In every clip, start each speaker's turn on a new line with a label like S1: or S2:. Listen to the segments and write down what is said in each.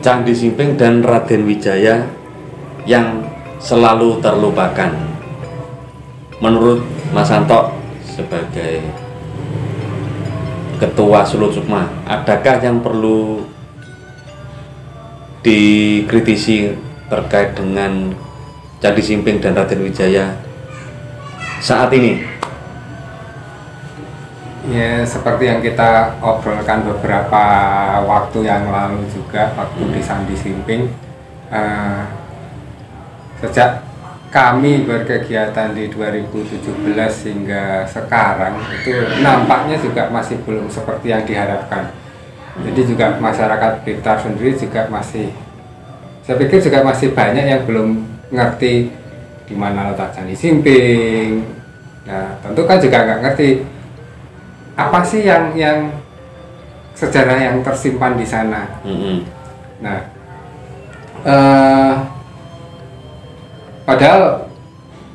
S1: Candi Simping dan Raden Wijaya yang selalu terlupakan. Menurut Mas Anto sebagai Ketua Sulut Sukma, adakah yang perlu dikritisi terkait dengan Candi Simping dan Raden Wijaya saat ini?
S2: Ya, seperti yang kita obrolkan beberapa waktu yang lalu juga, waktu di Candi Simping, sejak kami berkegiatan di 2017 hingga sekarang, itu nampaknya juga masih belum seperti yang diharapkan. Jadi juga masyarakat Blitar sendiri juga masih, saya pikir juga masih banyak yang belum ngerti di mana letak Candi Simping. Nah, tentu kan juga nggak ngerti apa sih yang sejarah yang tersimpan di sana. Nah, padahal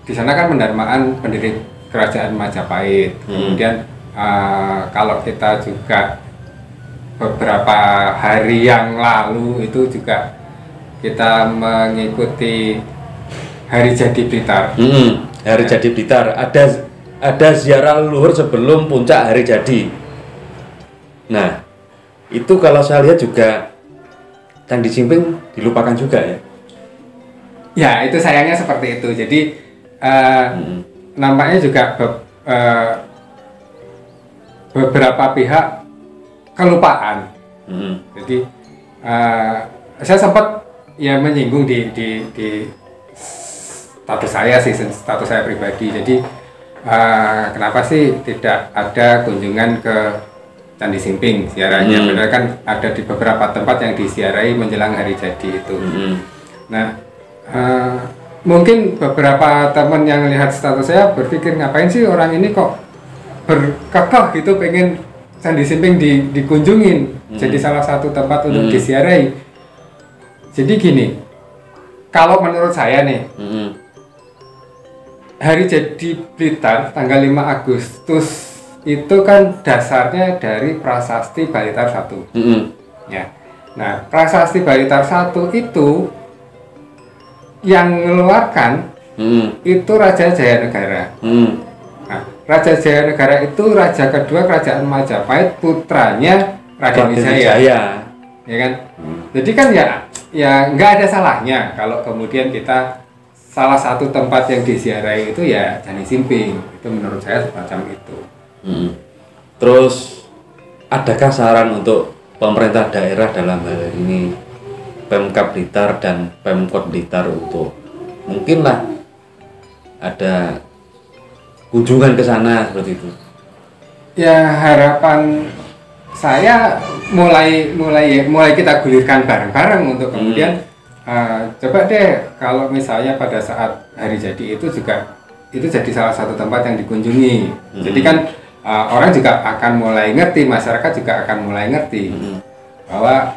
S2: di sana kan pendarmaan pendiri kerajaan Majapahit. Kemudian kalau kita juga beberapa hari yang lalu itu juga kita mengikuti Hari Jadi Blitar.
S1: Hari Jadi Blitar ada ziarah leluhur sebelum puncak hari jadi. Nah, itu kalau saya lihat juga Candi Simping dilupakan juga ya.
S2: Ya, itu sayangnya seperti itu. Jadi nampaknya juga beberapa pihak kelupaan. Jadi saya sempat ya menyinggung di status saya pribadi. Jadi kenapa sih tidak ada kunjungan ke Candi Simping ziarahnya? Padahal kan ada di beberapa tempat yang disiarahi menjelang hari jadi itu. Nah, mungkin beberapa teman yang lihat status saya berpikir, ngapain sih orang ini kok berkekeh gitu pengen Candi Simping dikunjungin jadi salah satu tempat untuk disiarahi. Jadi gini, kalau menurut saya nih, Hari Jadi Blitar tanggal 5 Agustus itu kan dasarnya dari Prasasti Balitar 1. Ya. Nah, Prasasti Balitar 1 itu yang mengeluarkan itu Raja Jayanegara. Nah, Raja Jayanegara itu raja kedua kerajaan Majapahit, putranya Raden Wijaya. Ya kan? Jadi kan ya nggak ada salahnya kalau kemudian kita salah satu tempat yang disiarahi itu ya Candi Simping. Itu menurut saya semacam itu.
S1: Terus adakah saran untuk pemerintah daerah dalam hal ini Pemkab Blitar dan Pemkot Blitar untuk mungkinlah ada kunjungan ke sana seperti itu?
S2: Ya, harapan saya mulai kita gulirkan bareng-bareng untuk kemudian coba deh kalau misalnya pada saat hari jadi itu juga itu jadi salah satu tempat yang dikunjungi. Jadi kan orang juga akan mulai ngerti, masyarakat juga akan mulai ngerti bahwa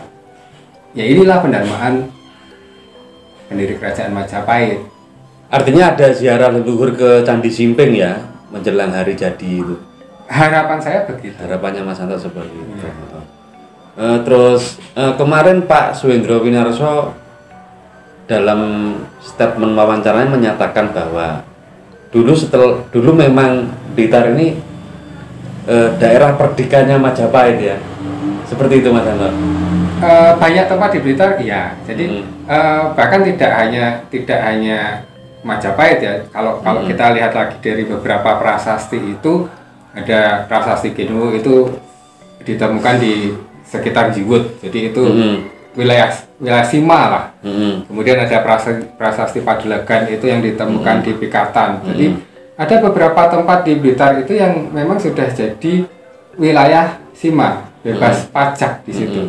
S2: ya inilah pendarmaan pendiri kerajaan Majapahit.
S1: Artinya ada ziarah leluhur ke Candi Simping ya menjelang hari jadi itu.
S2: Harapan saya begitu.
S1: Harapannya Mas Anto seperti itu. Terus kemarin Pak Suhendro Winarso dalam statement wawancaranya menyatakan bahwa dulu memang Blitar ini daerah perdikannya Majapahit ya. Seperti itu Mas Anto.
S2: Banyak tempat di Blitar iya. Jadi bahkan tidak hanya Majapahit ya. Kalau kita lihat lagi dari beberapa prasasti itu, ada prasasti Genu itu ditemukan di sekitar Jiwut. Jadi itu wilayah Sima lah. Kemudian ada prasasti Padelegan itu yang ditemukan di Pikatan. Jadi ada beberapa tempat di Blitar itu yang memang sudah jadi wilayah Sima, bebas pajak di situ.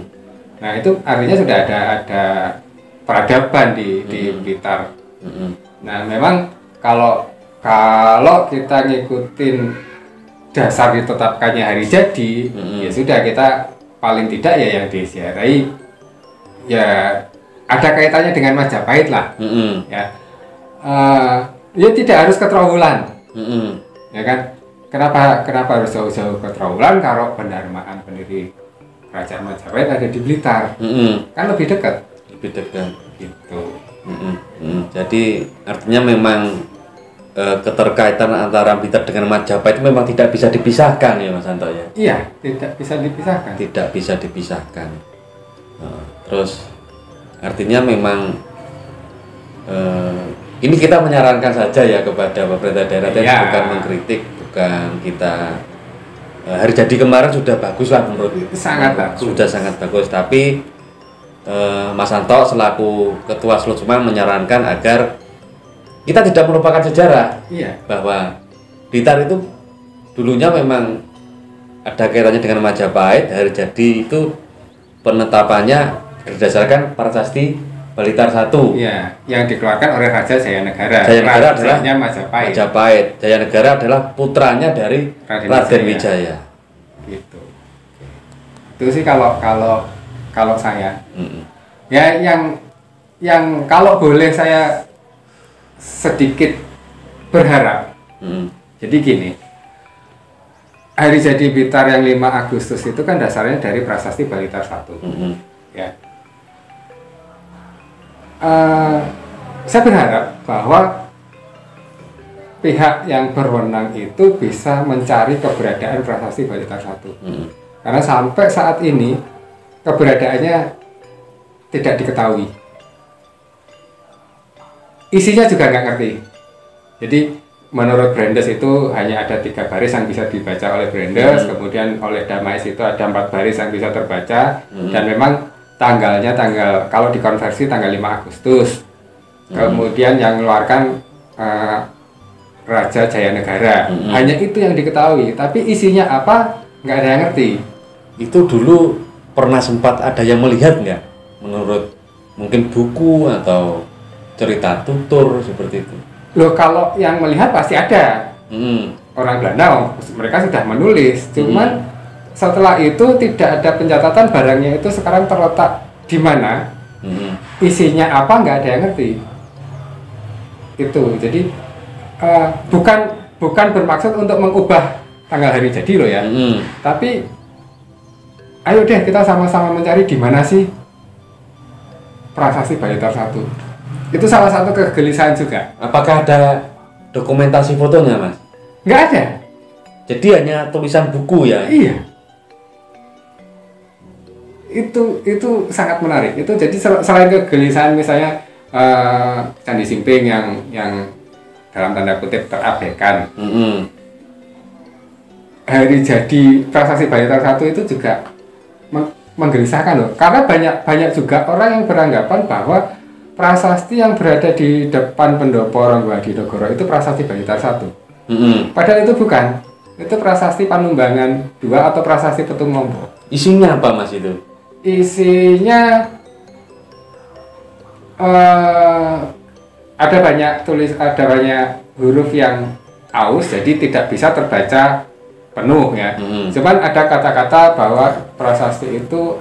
S2: Nah, itu artinya sudah ada peradaban di Blitar. Nah, memang kalau kita ngikutin dasar ditetapkannya hari jadi, ya sudah, kita paling tidak ya yang disiarahi ya ada kaitannya dengan Majapahit lah. Ya, ya tidak harus ke Trowulan. Ya kan? Kenapa harus jauh-jauh ke Trowulan kalau pendarmaan pendiri kerajaan Majapahit ada di Blitar? Kan lebih dekat.
S1: lebih dekat
S2: gitu.
S1: Jadi artinya memang keterkaitan antara Blitar dengan Majapahit itu memang tidak bisa dipisahkan ya Mas Anto ya?
S2: Iya, tidak bisa dipisahkan.
S1: Tidak bisa dipisahkan. Terus artinya memang ini kita menyarankan saja ya kepada pemerintah daerah, bukan mengkritik, bukan kita. Hari jadi kemarin sudah bagus lah menurut
S2: bagus.
S1: Sudah sangat bagus, tapi Mas Anto selaku Ketua Selusuma menyarankan agar kita tidak melupakan sejarah.
S2: Iya.
S1: Bahwa Blitar itu dulunya memang ada kaitannya dengan Majapahit. Hari jadi itu penetapannya berdasarkan Prasasti Blitar 1.
S2: Iya, yang dikeluarkan oleh Raja Jayanegara.
S1: Jayanegara adalah
S2: Majapahit.
S1: Jayanegara adalah putranya dari Raden Wijaya.
S2: Gitu. Itu sih kalau saya. Ya yang kalau boleh saya sedikit berharap. Jadi gini. Hari jadi Blitar yang 5 Agustus itu kan dasarnya dari Prasasti Blitar 1. Ya. Saya berharap bahwa pihak yang berwenang itu bisa mencari keberadaan Prasasti Blitar 1. Karena sampai saat ini keberadaannya tidak diketahui. Isinya juga nggak ngerti. Jadi menurut Brandes itu hanya ada 3 baris yang bisa dibaca oleh Brandes, kemudian oleh Damais itu ada 4 baris yang bisa terbaca, dan memang tanggalnya kalau dikonversi tanggal 5 Agustus. Kemudian yang mengeluarkan Raja Jayanegara. Hanya itu yang diketahui, tapi isinya apa nggak ada yang ngerti.
S1: Itu dulu pernah sempat ada yang melihat nggak? Menurut mungkin buku atau cerita tutur seperti itu?
S2: Loh, kalau yang melihat pasti ada. Orang Belanda, mereka sudah menulis. Cuman setelah itu tidak ada pencatatan barangnya itu sekarang terletak di mana, isinya apa nggak ada yang ngerti. Itu jadi bukan bermaksud untuk mengubah tanggal hari jadi loh ya. Tapi ayo deh kita sama-sama mencari di mana sih Prasasti Blitar 1. Itu salah satu kegelisahan juga.
S1: Apakah ada dokumentasi fotonya, Mas?
S2: Nggak ada.
S1: Jadi hanya tulisan buku ya?
S2: Iya. Itu sangat menarik. Itu jadi selain kegelisahan misalnya Candi Simping yang dalam tanda kutip terabaikan. Hari jadi Prasasti Blitar 1 itu juga menggelisahkan loh. Karena banyak juga orang yang beranggapan bahwa prasasti yang berada di depan pendopo Ronggo Hadinegoro itu Prasasti Blitar 1. Padahal itu bukan. Itu Prasasti Panumbangan 2 atau Prasasti Petumombo.
S1: Isinya apa, Mas itu?
S2: Isinya ada banyak huruf yang aus, jadi tidak bisa terbaca penuh ya. Cuman ada kata-kata bahwa prasasti itu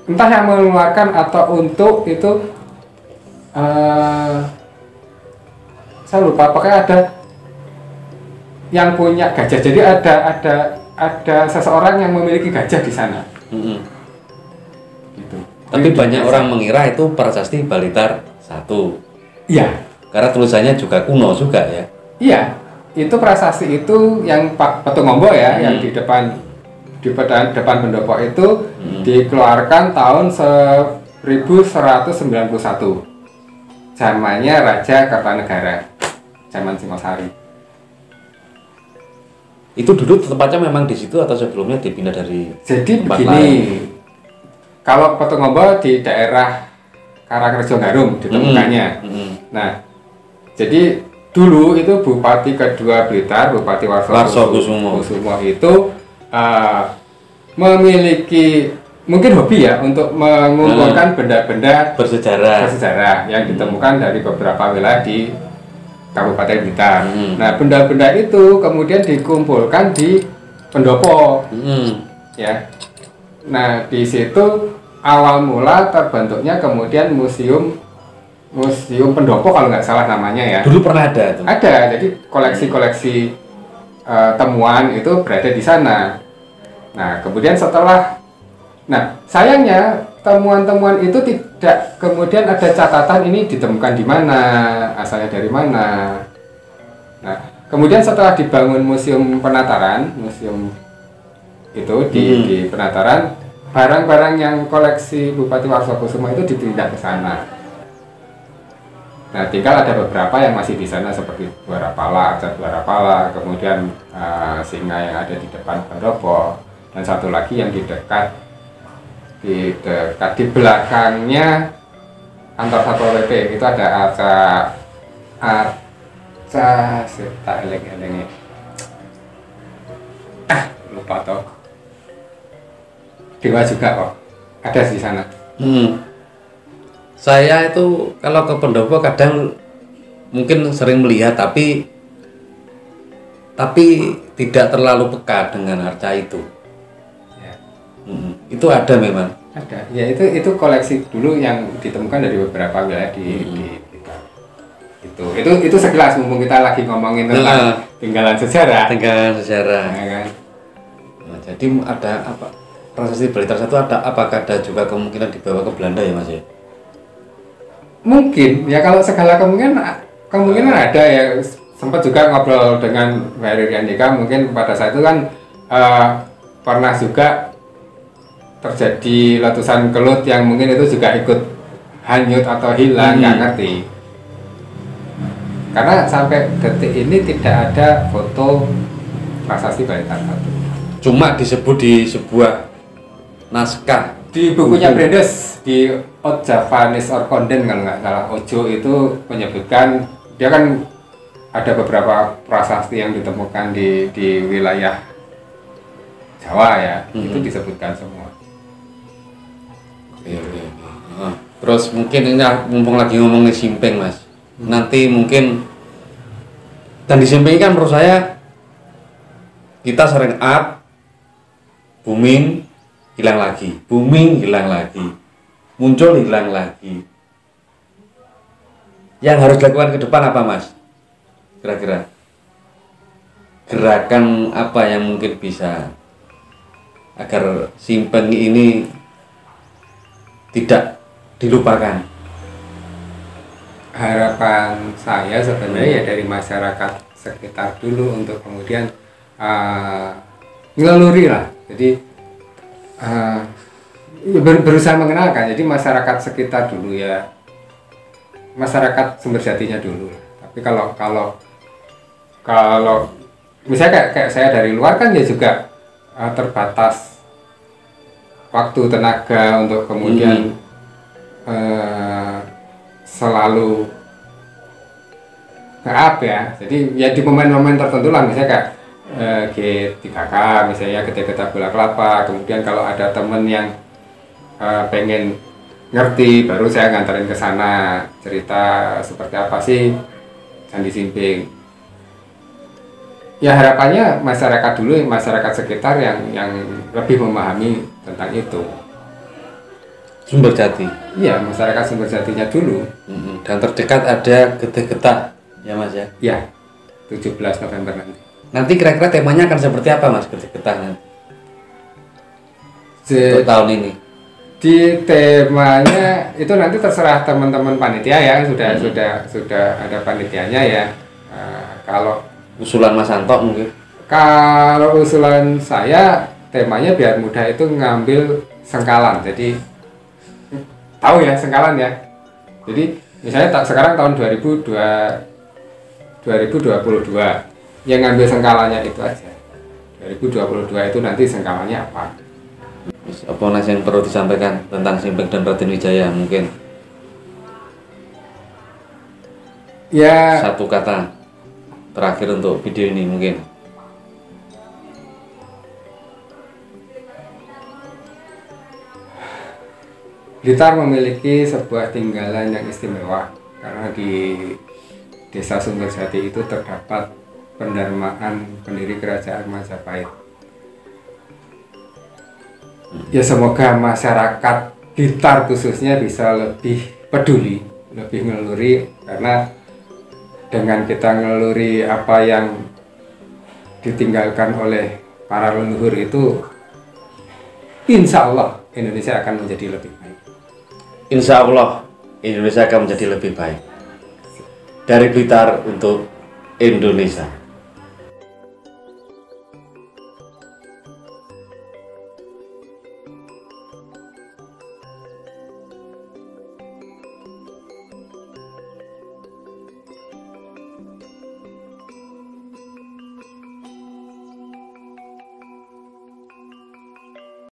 S2: entah yang mengeluarkan atau untuk itu saya lupa, pokoknya ada yang punya gajah. Jadi ada seseorang yang memiliki gajah di sana. Gitu.
S1: Tapi banyak orang mengira itu Prasasti Blitar 1.
S2: Iya.
S1: Karena tulisannya juga kuno juga ya.
S2: Iya. Itu prasasti itu yang Pak Petumombo ya, yang di depan pendopo itu dikeluarkan tahun 1191. Zamannya Raja Kertanegara, zaman Singosari. Itu
S1: dulu tempatnya memang di situ atau sebelumnya dipindah dari
S2: jadi begini lain? Kalau Petumombo di daerah Karangrejo Garum ditemukannya. Nah, jadi dulu itu Bupati kedua Blitar, Bupati Warsokusumo itu memiliki mungkin hobi ya untuk mengumpulkan benda-benda bersejarah yang ditemukan dari beberapa wilayah di Kabupaten Blitar. Nah, benda-benda itu kemudian dikumpulkan di pendopo, ya. Nah, di situ awal mula terbentuknya kemudian museum pendopo kalau nggak salah namanya ya.
S1: Dulu pernah ada tuh.
S2: Ada, jadi koleksi-koleksi temuan itu berada di sana. Nah, kemudian sayangnya temuan-temuan itu tidak kemudian ada catatan ini ditemukan di mana, asalnya dari mana. Nah, kemudian setelah dibangun museum penataran, museum itu di penataran, barang-barang yang koleksi Bupati Warsakusuma itu dipindah ke sana. Nah, tinggal ada beberapa yang masih di sana seperti Dwara Pala, Cat Dwara Pala, kemudian singa yang ada di depan pendopo, dan satu lagi yang di dekat di belakangnya kantor Satpol PP itu ada tak eleng-elengnya lupa toh, Dewa juga kok ada di sana.
S1: Saya itu kalau ke pendopo kadang mungkin sering melihat tapi tidak terlalu peka dengan harta itu. Itu ada memang.
S2: Ada. Ya itu koleksi dulu yang ditemukan dari beberapa wilayah di itu sekilas mumpung kita lagi ngomongin tentang tinggalan sejarah. Ya, kan?
S1: Nah, jadi ada apa? Prasasti Blitar satu ada apakah ada juga kemungkinan dibawa ke Belanda ya Mas ya?
S2: Mungkin ya, kalau segala kemungkinan ada ya. Sempat juga ngobrol dengan Mbak Riri Andika, mungkin pada saat itu kan pernah juga terjadi letusan kelut yang mungkin itu juga ikut hanyut atau hilang, nggak ngerti. Karena sampai detik ini tidak ada foto prasasti Blitar satu.
S1: Cuma disebut di sebuah naskah
S2: Di bukunya Brandes, di Old Javanese Orkonden kalau nggak salah, Ojo itu menyebutkan, dia kan ada beberapa prasasti yang ditemukan di wilayah Jawa ya, itu disebutkan semua.
S1: Oke. Terus mungkin ini mumpung lagi ngomongin Simping Mas, nanti mungkin dan di Simping kan menurut saya kita sering booming hilang lagi, muncul hilang lagi. Yang harus dilakukan ke depan apa Mas? Kira-kira gerakan apa yang mungkin bisa agar Simping ini tidak dilupakan?
S2: Harapan saya sebenarnya ya dari masyarakat sekitar dulu untuk kemudian ngeluluri lah. Jadi berusaha mengenalkan. Jadi masyarakat sekitar dulu ya, masyarakat Sumberjatinya dulu. Tapi kalau misalnya kayak saya dari luar kan ya juga terbatas waktu, tenaga untuk kemudian selalu nge-up ya. Jadi ya di momen-momen tertentu lah, misalnya kayak G3K misalnya, ketika bola kelapa, kemudian kalau ada temen yang pengen ngerti baru saya nganterin ke sana, cerita seperti apa sih Candi Simping. Ya harapannya masyarakat dulu, masyarakat sekitar yang lebih memahami tentang itu.
S1: Sumberjati.
S2: Iya, masyarakat Sumberjatinya dulu.
S1: Dan terdekat ada Getih Getah ya Mas ya?
S2: Ya, 17 November nanti.
S1: Nanti kira-kira temanya akan seperti apa Mas Getih Getah nanti? Untuk tahun ini?
S2: Di temanya itu nanti terserah teman-teman panitia ya, sudah ada panitianya ya. Kalau
S1: usulan Mas Anto mungkin?
S2: Kalau usulan saya, temanya biar mudah itu ngambil sengkalan. Jadi tahu ya sengkalan ya. Jadi misalnya sekarang tahun 2022 yang ngambil sengkalannya itu aja. 2022 itu nanti sengkalannya apa?
S1: Apa yang perlu disampaikan tentang Simping dan Raden Wijaya mungkin?
S2: Ya,
S1: satu kata terakhir untuk video ini mungkin.
S2: Blitar memiliki sebuah tinggalan yang istimewa karena di Desa Sumberjati itu terdapat pendarmaan pendiri Kerajaan Majapahit. Ya semoga masyarakat Blitar khususnya bisa lebih peduli, lebih ngeluri, karena dengan kita ngeluri apa yang ditinggalkan oleh para leluhur itu, insya Allah Indonesia akan menjadi lebih baik.
S1: insya Allah Indonesia akan menjadi lebih baik. Dari Blitar untuk Indonesia.